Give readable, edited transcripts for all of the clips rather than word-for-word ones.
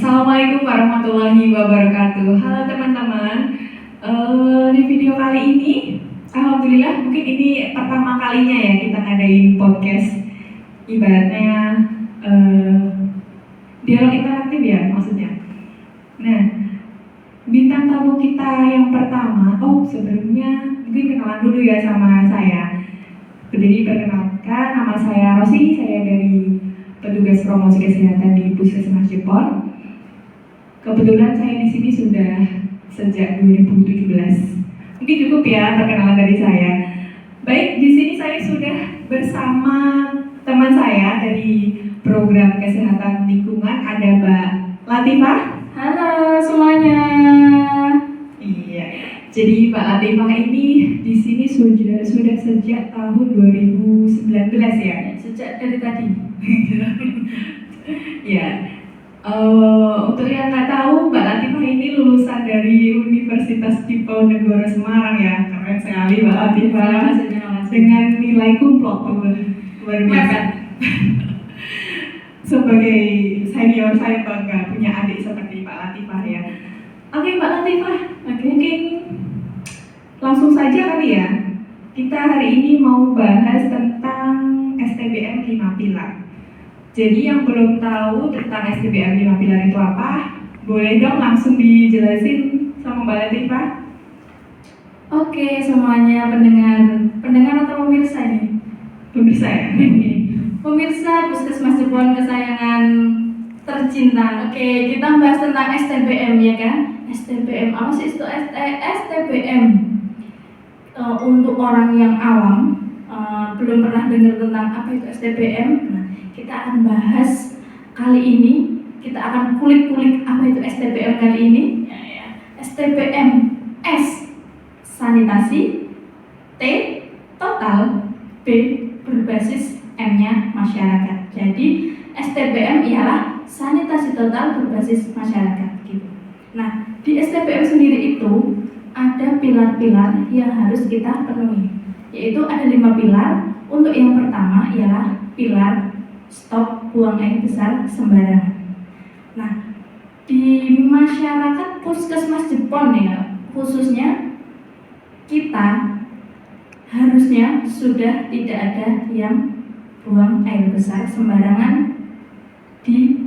Assalamualaikum warahmatullahi wabarakatuh. Halo teman-teman. Di video kali ini, alhamdulillah mungkin ini pertama kalinya ya kita ngadain podcast. Ibaratnya dialog interaktif ya maksudnya. Nah, bintang tamu kita yang pertama, sebelumnya mungkin kenalan dulu ya sama saya. Jadi perkenalkan, nama saya Rosi, saya dari petugas promosi kesehatan di Puskesmas Jepon. Kebetulan saya di sini sudah sejak 2017. Mungkin cukup ya perkenalan dari saya. Baik, di sini saya sudah bersama teman saya dari program kesehatan lingkungan, ada Mbak Latifah. Halo semuanya. Iya. Jadi Mbak Latifah ini di sini sudah sejak tahun 2019 ya. Sejak dari tadi. Ya. Untuk yang nggak tahu, Mbak Latifah ini lulusan dari Universitas Diponegoro Semarang ya. Keren sekali Mbak Latifah. Dengan nilai kumlot tuh luar biasa. Sebagai senior saya bangga punya adik seperti Mbak Latifah ya. Oke Mbak Latifah, mungkin langsung saja kali ya. Kita hari ini mau bahas tentang STBM 5 pilar. Jadi yang belum tahu tentang STBM 5 pilar itu apa, boleh dong langsung dijelasin sama Mbak Latifah? Oke semuanya, pendengar atau pemirsa ini? Pemirsa ya? Pemirsa Puskesmas Jepon kesayangan tercinta. Oke, kita bahas tentang STBM ya kan? STBM, apa sih itu STBM? Untuk orang yang awam, belum pernah dengar tentang apa itu STBM. Nah, kita akan bahas kali ini, kita akan kulik-kulik apa itu STBM kali ini. STBM, S sanitasi, T total, B berbasis, M-nya masyarakat. Jadi STBM ialah sanitasi total berbasis masyarakat gitu. Nah, di STBM sendiri itu ada pilar-pilar yang harus kita penuhi. Yaitu ada 5 pilar. Untuk yang pertama ialah pilar stop buang air besar sembarangan. Nah, di masyarakat Puskesmas Jepon ya, khususnya kita harusnya sudah tidak ada yang buang air besar sembarangan di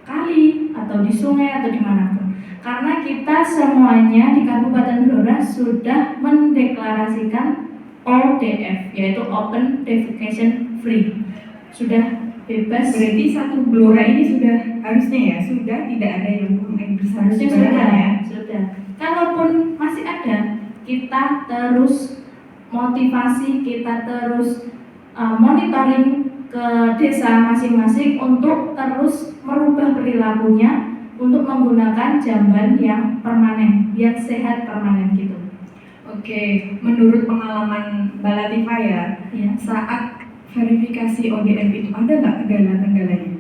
kali atau di sungai atau dimanapun. Karena kita semuanya di Kabupaten Blora sudah mendeklarasikan ODF, yaitu Open Defecation Free. Sudah bebas. Berarti satu Blora ini sudah harusnya ya, sudah tidak ada yang buang air besar sembarangan ya? Sudah. Kalaupun masih ada, kita terus motivasi, kita terus monitoring ke desa masing-masing untuk terus merubah perilakunya untuk menggunakan jamban yang permanen, yang sehat permanen gitu. Oke, menurut pengalaman Mbak Latifah ya, saat verifikasi ODF itu ada nggak kendala-kendalanya?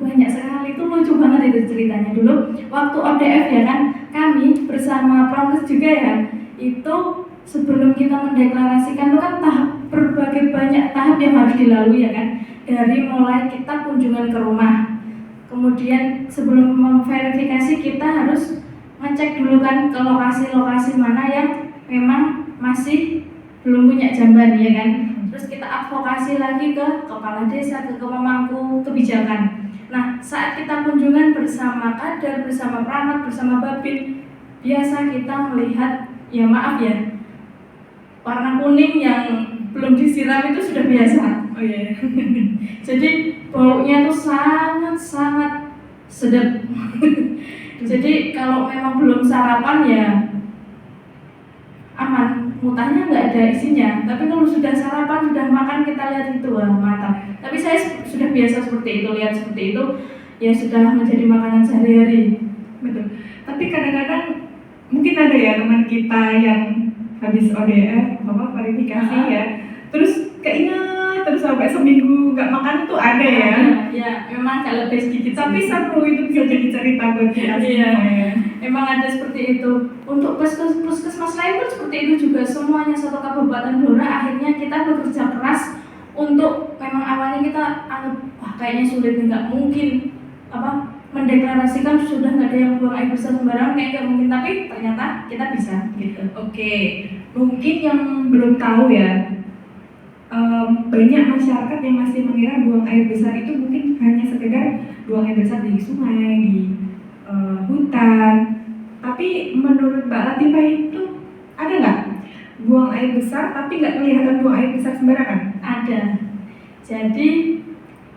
Banyak sekali, itu lucu banget itu ceritanya. Dulu waktu ODF ya kan, kami bersama Prokes juga ya, itu sebelum kita mendeklarasikan itu kan berbagai banyak tahap yang harus dilalui ya kan. Dari mulai kita kunjungan ke rumah, kemudian sebelum memverifikasi kita harus ngecek dulu kan ke lokasi-lokasi mana yang memang masih belum punya jamban ya kan. Terus kita advokasi lagi ke kepala desa, ke pemangku kebijakan. Nah, saat kita kunjungan bersama kader, bersama perangkat, bersama babin, biasa kita melihat, ya maaf ya, warna kuning yang belum disiram itu sudah biasa. Oh iya. Jadi baunya tuh sangat sedap. Jadi kalau memang belum sarapan ya aman, mutahnya nggak ada isinya. Tapi kalau sudah sarapan, sudah makan, kita lihat itu mantap. Tapi saya sudah biasa seperti itu, lihat seperti itu, ya sudah menjadi makanan sehari-hari. Betul. Tapi kadang-kadang mungkin ada ya teman kita yang habis ODF, verifikasi ya, terus keinget terus sampai seminggu nggak makan tuh ada ya. Ya, memang agak lebih sedikit. Tapi seru, itu bisa jadi cerita buat kita semua ya. Emang ada seperti itu. Untuk puskesmas lain pun seperti itu juga. Semuanya satu Kabupaten Blora akhirnya kita bekerja keras untuk, memang awalnya kita anggap wah kayaknya sulit, nggak mungkin mendeklarasikan sudah nggak ada yang buang air besar sembarangan, kayak nggak mungkin, tapi ternyata kita bisa gitu. Oke, mungkin yang belum tahu ya, banyak masyarakat yang masih mengira buang air besar itu mungkin hanya sekedar buang air besar di sungai, di hutan. Tapi menurut Mbak Latifah itu ada nggak buang air besar tapi nggak kelihatan buang air besar sembarangan? Ada. Jadi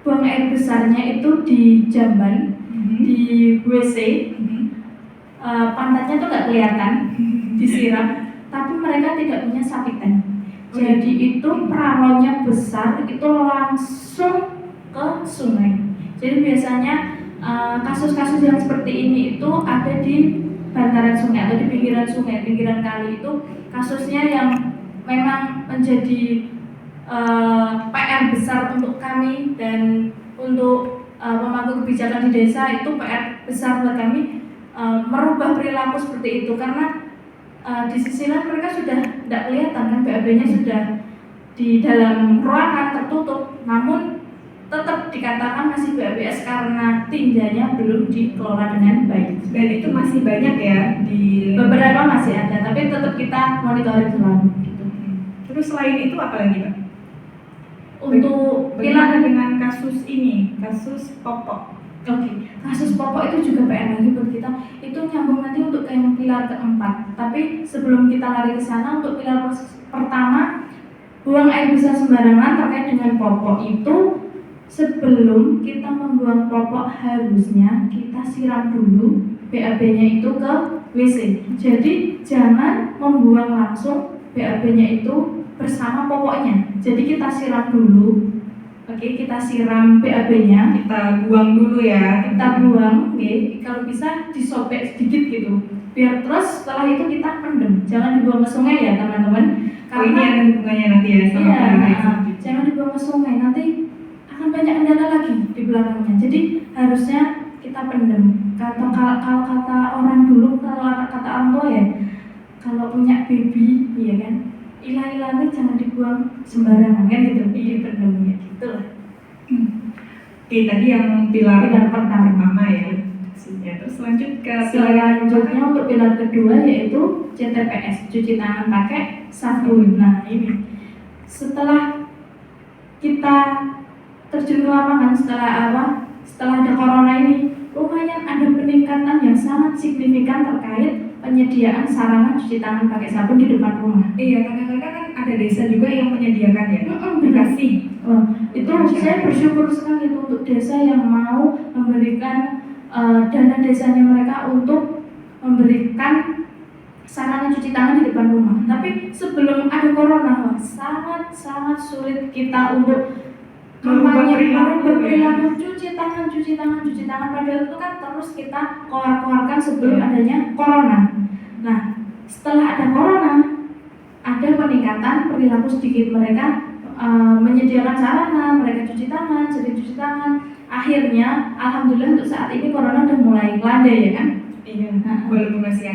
buang air besarnya itu di jamban, di WC, pantatnya tuh nggak kelihatan, disiram, tapi mereka tidak punya sapi tank. Jadi itu perahunya besar, itu langsung ke sungai. Jadi biasanya kasus-kasus yang seperti ini itu ada di bantaran sungai atau di pinggiran sungai, pinggiran kali. Itu kasusnya yang memang menjadi PR besar untuk kami dan untuk pemangku kebijakan di desa. Itu PR besar buat kami, merubah perilaku seperti itu, karena di sisi lain mereka sudah tidak kelihatan kan, BAB-nya sudah di dalam ruangan tertutup, namun tetap dikatakan masih BABS karena tinjanya belum dikelola dengan baik. Dan itu masih banyak ya di Beberapa masih ada, tapi tetap kita monitoring selalu gitu. Terus selain itu apa lagi, Pak? Untuk bagaimana dengan kasus ini, kasus popok? Oke, kasus popok itu juga PR lagi buat kita. Itu nyambung nanti untuk yang pilar keempat. Tapi sebelum kita lari ke sana, untuk pilar pertama, buang air besar sembarangan terkait dengan popok itu, sebelum kita membuang popok harusnya kita siram dulu BAB-nya itu ke WC. Jadi jangan membuang langsung BAB-nya itu bersama popoknya. Jadi kita siram dulu. Oke, kita siram BAB-nya, kita buang dulu ya. Kita buang, oke. Kalau bisa disobek sedikit gitu. Biar terus setelah itu kita pendem. Jangan dibuang ke sungai ya, teman-teman. Karena ini ada hubungannya nanti ya sama jangan dibuang ke sungai, nanti akan banyak kendala lagi di belakangnya. Jadi harusnya kita pendem. Kalau kata orang dulu, kalau kata orang tua ya, kalau punya baby, ya kan, ilah-ilahnya jangan dibuang sembarangan kan gitu, dipendem ya gitu lah. Oke, tadi yang pilar pertama ya. Terus lanjut ke selanjutnya untuk pilar kedua yaitu CTPS, cuci tangan pakai sabun. Nah ini setelah kita terjun ke lapangan, setelah ada corona ini, lumayan ada peningkatan yang sangat signifikan terkait penyediaan sarana cuci tangan pakai sabun di depan rumah. Iya, kadang-kadang kan ada desa juga yang menyediakan ya, dikasih. Itu saya bersyukur sekali untuk desa yang mau memberikan dana desanya mereka untuk memberikan sarana cuci tangan di depan rumah. Tapi sebelum ada corona, sangat sulit kita untuk berperilaku cuci tangan. Padahal itu kan terus kita keluarkan sebelum adanya corona. Nah, setelah ada corona, ada peningkatan perilaku sedikit, mereka menyediakan sarana, mereka cuci tangan, sering cuci tangan. Akhirnya, alhamdulillah untuk saat ini corona udah mulai landai ya kan? Iya, walaupun masih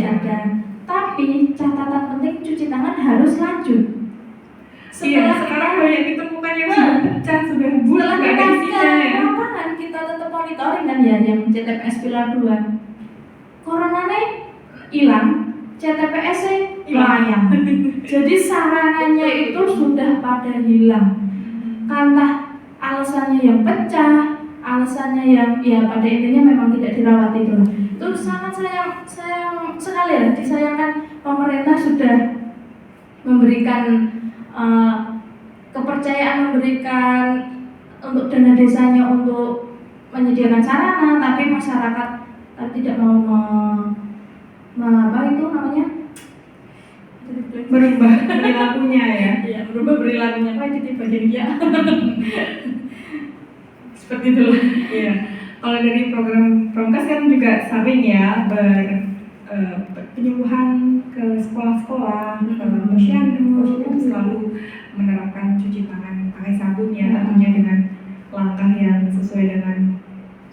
ada. Tapi catatan penting, cuci tangan harus lanjut. Sekarang banyak ditemukan yang sudah pecah, sudah bulat, setelah nggak ada isinya ya. lapangan kita tetap monitoring kan ya, yang CTPS pilar 2. Coronanya hilang, CTPS-nya hilang. Jadi sarananya itu sudah pada hilang. Entah alasannya yang pecah, alasannya yang ya pada intinya memang tidak dirawat itu. Itu sangat sayang sekali ya, disayangkan pemerintah sudah memberikan kepercayaan, memberikan untuk dana desanya untuk menyediakan sarana, tapi masyarakat tidak mau berubah perilakunya ya. Iya, berubah perilakunya. Wah, itu bagian dia. Seperti itu. Iya. Kalau dari program Promkas kan juga sering ya penyuluhan ke sekolah-sekolah, ke posyandu, selalu menerapkan cuci tangan pakai sabun ya, tentunya dengan langkah yang sesuai dengan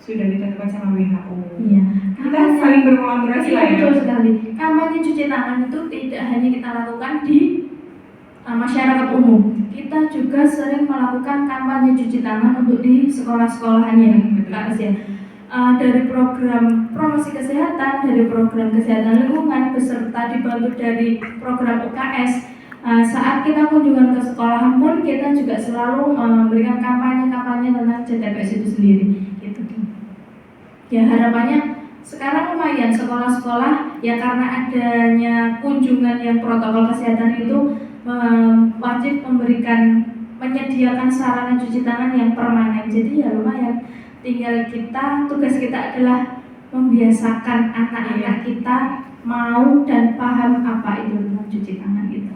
sudah ditentukan sama WHO. Iya. Kita saling berkolaborasi lah ya. Betul sekali. Kampanye cuci tangan itu tidak hanya kita lakukan di masyarakat umum. Kita juga sering melakukan kampanye cuci tangan untuk di sekolah-sekolahan ya, Kak Asia. dari program promosi kesehatan, dari program kesehatan lingkungan, beserta dibantu dari program UKS. Saat kita kunjungan ke sekolahan pun kita juga selalu memberikan kampanye-kampanye tentang CTPS itu sendiri. Gitu. Ya harapannya sekarang lumayan sekolah-sekolah ya karena adanya kunjungan yang protokol kesehatan itu wajib menyediakan sarana cuci tangan yang permanen. Jadi ya lumayan. Tinggal tugas kita adalah membiasakan anak-anak kita mau dan paham apa itu mencuci tangan gitu.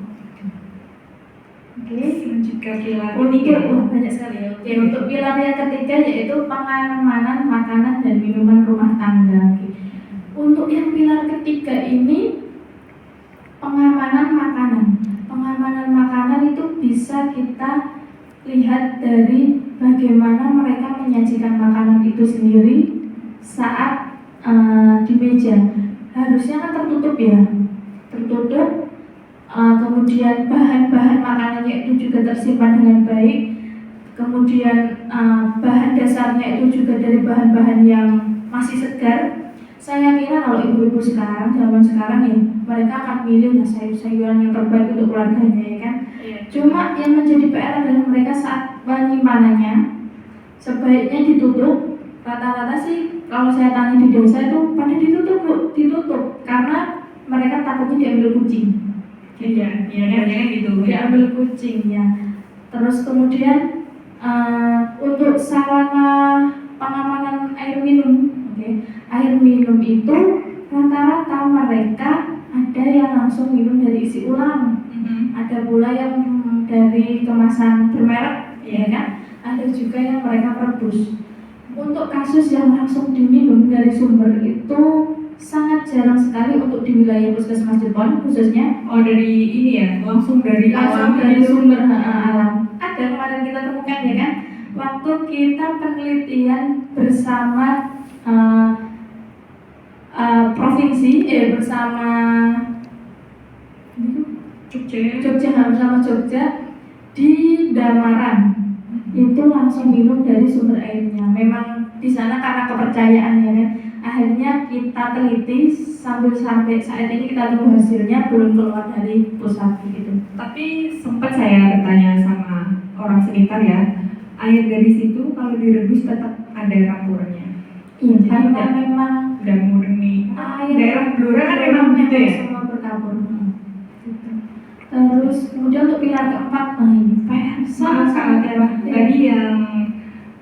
Oke, Lanjutkan pilar banyak sekali ya. Oke, untuk pilar yang ketiga yaitu pengamanan makanan dan minuman rumah tangga. Oke. Untuk yang pilar ketiga ini pengamanan makanan. Pengamanan makanan itu bisa kita lihat dari bagaimana mereka menyajikan makanan itu sendiri saat di meja. Harusnya kan tertutup ya, tertutup. Kemudian bahan-bahan makanannya itu juga tersimpan dengan baik. Kemudian bahan dasarnya itu juga dari bahan-bahan yang masih segar. Saya kira kalau ibu-ibu sekarang, zaman sekarang ya, mereka akan milih sayur-sayuran yang terbaik untuk keluarganya ya kan. Iya. Cuma yang menjadi PR adalah mereka saat penyimpanannya sebaiknya ditutup. Rata-rata sih kalau saya tanya di desa itu pada ditutup Bu, ditutup karena mereka takutnya diambil kucing. Iya, banyak gitu. Diambil kucing ya. Terus kemudian untuk sarana pengamanan air minum, air minum itu rata-rata mereka ada yang langsung minum dari isi ulang, ada pula yang dari kemasan bermerek, ya kan? Ada juga yang mereka rebus. Untuk kasus yang langsung diminum dari sumber itu sangat jarang sekali untuk di wilayah Puskesmas Jepon khususnya. Oh dari ini ya, langsung dari sumber alam. Ada kemarin kita temukan ya kan, waktu kita penelitian bersama provinsi bersama Jogja di Damaran itu langsung minum dari sumber airnya. Memang di sana karena kepercayaan ya kan. Akhirnya kita teliti sampai saat ini kita tunggu hasilnya belum keluar dari pusat gitu. Tapi sempat saya bertanya sama orang sekitar ya, air dari situ kalau direbus tetap ada campurannya. Iya, karena memang udah murni. Air Daerah Blora kan memang gitu ya. Semua bercampur. Gitu. Terus kemudian untuk pilar keempat, ini PR sangat tadi yang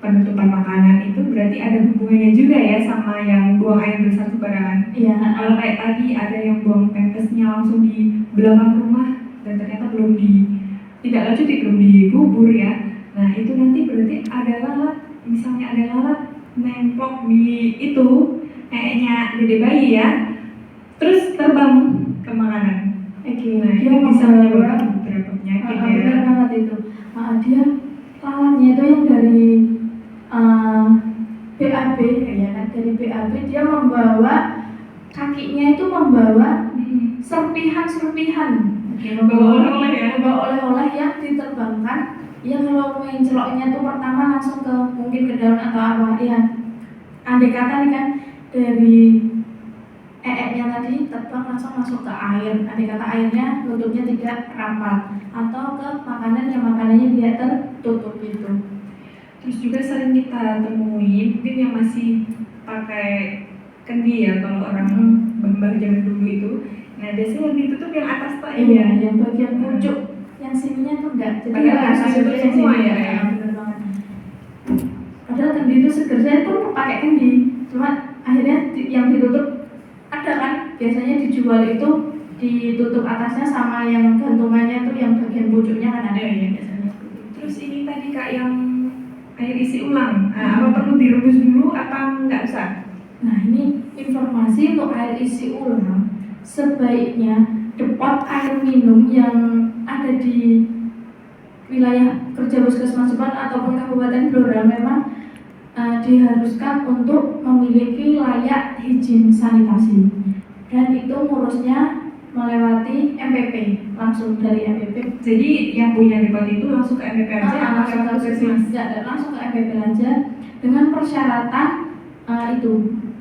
penutupan makanan itu berarti ada hubungannya juga ya sama yang buang air besar sembarangan. Iya. Kalau kayak tadi ada yang buang pempesnya langsung di belakang rumah dan ternyata belum dikubur ya. Nah itu nanti berarti ada lalat, misalnya ada lalat nemplok di itu kayaknya dede bayi ya, terus terbang ke makanan. Nah, dia bisa menyebabkan beberapa penyakit ya. Benar banget itu. Dia lalatnya itu yang dari BAB ya kan, dari BAB dia membawa kakinya itu membawa serpihan-serpihan, membawa oleh-oleh yang diterbangkan. Ya kalau main celoknya tuh pertama langsung ke mungkin ke daun atau apa ya. Andai kata nih kan dari nya tadi terbang langsung masuk ke air. Andai kata airnya nutupnya tidak rapat atau ke makanan yang makanannya dia tertutup gitu. Terus juga sering kita temui mungkin yang masih pakai kendi ya kalau orang mbah zaman dulu itu. Nah biasanya yang ditutup yang atas pak ya, yang bagian pucuk, yang sininya tuh enggak. Jadi yang atas itu semua ya. Benar banget. Padahal kendi itu seger, saya pun pakai kendi, cuma akhirnya yang ditutup ada kan biasanya dijual itu ditutup atasnya sama yang gantungannya tuh yang bagian pucuknya kan ada ya biasanya. Terus ini tadi kak yang air isi ulang, apa perlu direbus dulu apa nggak usah? Nah ini informasi untuk air isi ulang, sebaiknya depot air minum yang ada di wilayah kerja Puskesmas Jepon ataupun Kabupaten Blora memang diharuskan untuk memiliki layak izin sanitasi, dan itu ngurusnya melewati MPP, langsung dari MPP. Jadi yang punya depot itu langsung ke MPP aja? Langsung ke MPP aja dengan persyaratan itu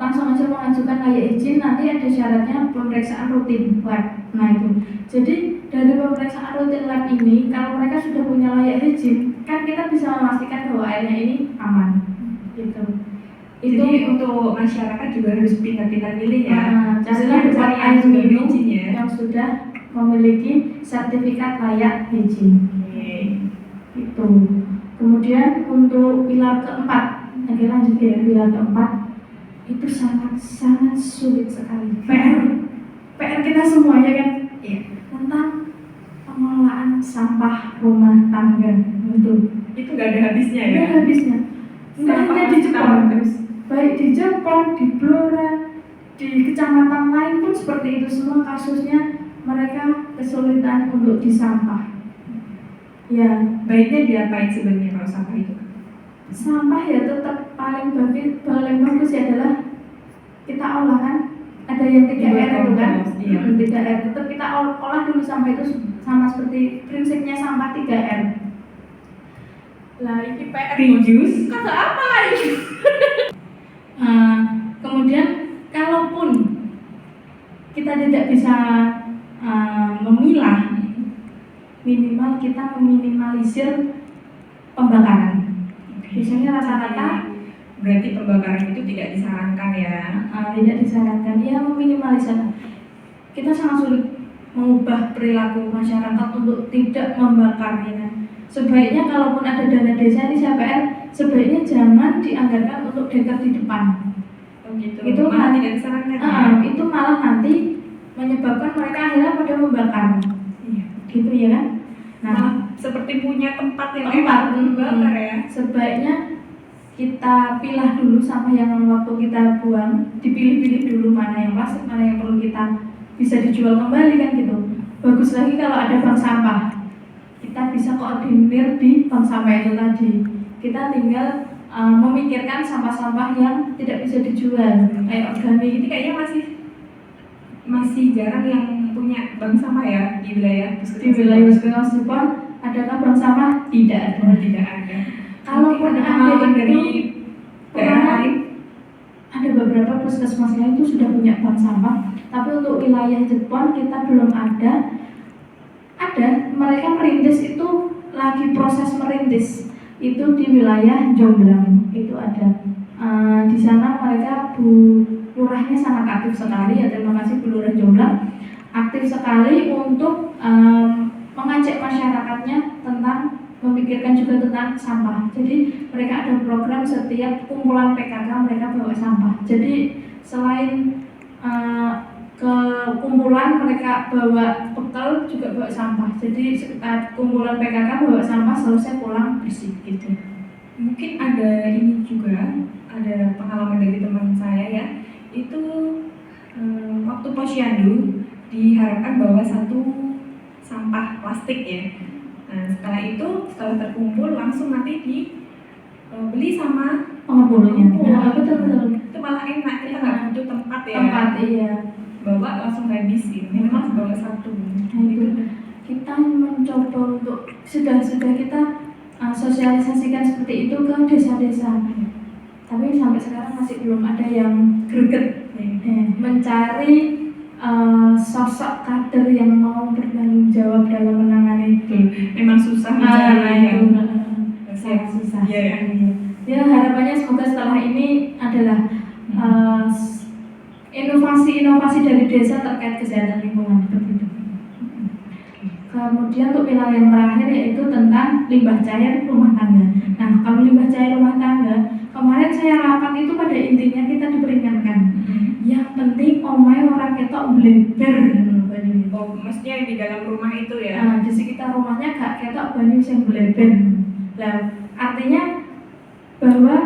langsung aja mengajukan layak izin, nanti ada syaratnya pemeriksaan rutin lab. Nah itu, jadi dari pemeriksaan rutin lab ini, kalau mereka sudah punya layak izin, kan kita bisa memastikan bahwa airnya ini aman. Gitu. Jadi untuk masyarakat juga harus pintar-pintar pilih ya. Caranya Maksudnya buat yang air sudah minum berizin ya. yang sudah memiliki sertifikat layak izin. Itu. Kemudian untuk pilar keempat, oke lanjut ya, pilar keempat itu sangat sulit sekali. PR kita semua ya kan, tentang pengelolaan sampah rumah tangga. Itu nggak ada habisnya ya. Nggak ada habisnya. Nggak hanya di Jepang, baik di Jepang, di Blora, di kecamatan lain pun seperti itu semua kasusnya, mereka kesulitan untuk disampah. Ya, Baiknya diapain sebenarnya kalau sampah itu? sampah ya tetap paling bagus ya adalah kita olah kan. Ada yang 3R itu kan, Iya. 3R tetap kita olah dulu sampah itu sama seperti prinsipnya sampah 3R. Lah ini PR Reuse. kata apa lagi? Kemudian kalaupun kita tidak bisa memilah, minimal kita meminimalisir pembakaran. Biasanya rata-rata Berarti pembakaran itu tidak disarankan ya. tidak disarankan, ya meminimalisir. Kita sangat sulit mengubah perilaku masyarakat untuk tidak membakar ya. Sebaiknya kalaupun ada dana desa di CPR, sebaiknya jangan dianggarkan untuk dekat di depan. Gitu. Itu malah tidak disarankan. Itu malah nanti menyebabkan mereka akhirnya pada membakar. Iya. Gitu ya kan? Nah, Malah seperti punya tempat yang tempat enak untuk bakar ya. Sebaiknya kita pilah dulu sampah yang waktu kita buang, dipilih-pilih dulu mana yang plastik, mana yang perlu kita bisa dijual kembali kan gitu. Bagus lagi kalau ada bank sampah, kita bisa koordinir di bank sampah itu tadi. Kita tinggal memikirkan sampah-sampah yang tidak bisa dijual, kayak organik. Ini kayaknya masih jarang yang punya bank sampah ya di wilayah Di wilayah Puskesmas Jepang, adakah bank sampah? Tidak ada. Tidak ada. Kalaupun Mungkin ada pengalaman itu, dari daerah lain. ada beberapa puskesmas lain itu sudah punya bank sampah, tapi untuk wilayah Jepang kita belum ada. Ada, mereka merintis itu, lagi proses merintis itu di wilayah Jomblang itu ada. Di sana mereka Bu Lurahnya sangat aktif sekali ya, terima kasih Bu Lurah Jomblang, aktif sekali untuk mengajak masyarakatnya tentang memikirkan juga tentang sampah. Jadi mereka ada program setiap kumpulan PKK mereka bawa sampah. Jadi selain ke kumpulan mereka bawa bekal juga bawa sampah. Jadi sekitar kumpulan PKK bawa sampah selesai pulang bersih gitu. Mungkin ada ini juga, ada pengalaman dari teman saya ya. Itu waktu posyandu diharapkan bawa satu sampah plastik ya. Nah, setelah terkumpul langsung nanti dibeli sama Pengepulnya. Pengepul. Betul. Itu malah enak, kita nggak butuh tempat ya. Tempat iya. Bawa langsung habis gitu. Memang bawa satu. Nah, itu kita mencoba untuk sudah kita sosialisasikan seperti itu ke desa-desa. Tapi sampai sekarang masih belum ada yang greget mencari sosok kader yang mau bertanggung jawab dalam menangani itu. Memang susah mencari yang sangat susah. Iya. Ya harapannya semoga setelah ini adalah inovasi-inovasi dari desa terkait kesehatan lingkungan seperti itu. Kemudian untuk pilar yang terakhir yaitu tentang limbah cair rumah tangga. Nah, kalau limbah cair rumah tangga, kemarin saya rapat itu pada intinya kita diperingatkan. Yang penting omae ora ketok bleber. Oh, maksudnya di dalam rumah itu ya? Nah, di sekitar rumahnya gak ketok banyu sing bleber. Nah, artinya bahwa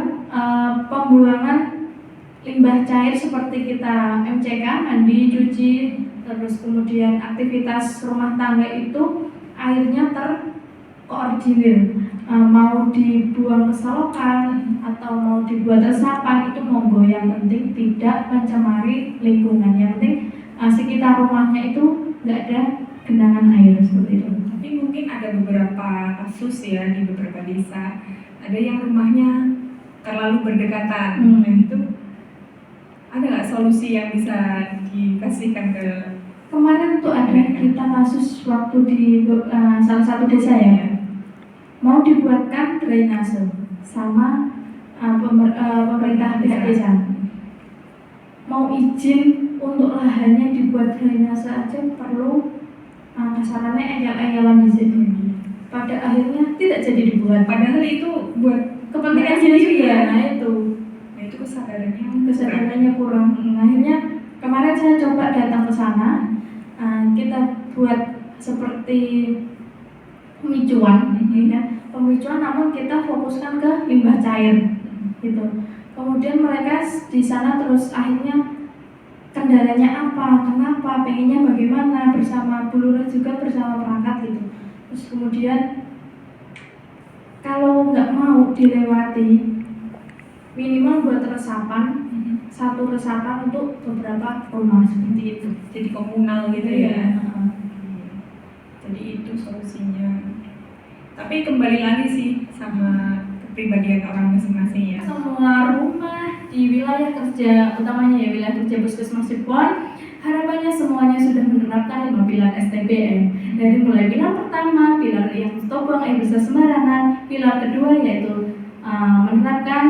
pembuangan limbah cair seperti kita MCK, mandi, cuci, terus kemudian aktivitas rumah tangga itu airnya terkoordinir, mau dibuang ke selokan atau mau dibuat resapan itu monggo, yang penting tidak mencemari lingkungan, yang penting sekitar rumahnya itu nggak ada genangan air seperti itu. Tapi mungkin ada beberapa kasus ya di beberapa desa, ada yang rumahnya terlalu berdekatan. Nah itu ada nggak solusi yang bisa dikasihkan ke Kemarin tuh ada kita kasus waktu di salah satu desa ya, mau dibuatkan drainase sama pemerintah pihak desa. Mau izin untuk lahannya dibuat drainase aja perlu kasarannya engel-engelan di sini. Pada akhirnya tidak jadi dibuat. Padahal itu buat Kepentingan mereka sendiri juga. ya, nah itu itu kesadarannya kurang. Nah, akhirnya kemarin saya coba datang ke sana, kita buat seperti pemicuan, ya, pemicuan namun kita fokuskan ke limbah cair, gitu. Kemudian mereka di sana terus akhirnya kendalanya apa, kenapa, pengennya bagaimana, bersama Bulura juga bersama perangkat gitu. Terus kemudian kalau nggak mau dilewati, minimal buat resapan, satu resapan untuk beberapa rumah seperti itu. jadi komunal gitu Iya. ya. Jadi itu solusinya. Tapi kembali lagi sih sama kepribadian orang masing-masing ya. Semua rumah di wilayah kerja, utamanya ya wilayah kerja Puskesmas Cirebon, harapannya semuanya sudah menerapkan 5 pilar STBM. Dari mulai pilar pertama, pilar yang stop buang air besar sembarangan, pilar kedua yaitu menerapkan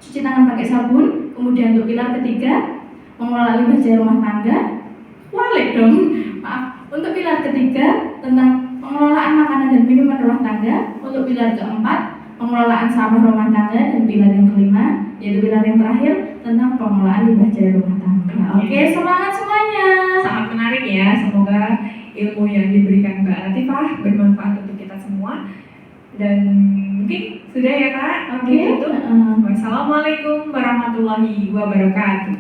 cuci tangan pakai sabun, kemudian untuk pilar ketiga mengelola limbah cair rumah tangga, walik dong, maaf. Untuk pilar ketiga tentang pengelolaan makanan dan minuman rumah tangga, untuk pilar keempat pengelolaan sampah rumah tangga, dan pilar yang kelima yaitu pilar yang terakhir tentang pengelolaan limbah cair rumah tangga. Oke, semangat semuanya. Sangat menarik ya. Semoga ilmu yang diberikan Mbak Latifah bermanfaat untuk kita semua. Dan mungkin sudah ya Kak. Oke. Gitu. Wassalamualaikum warahmatullahi wabarakatuh.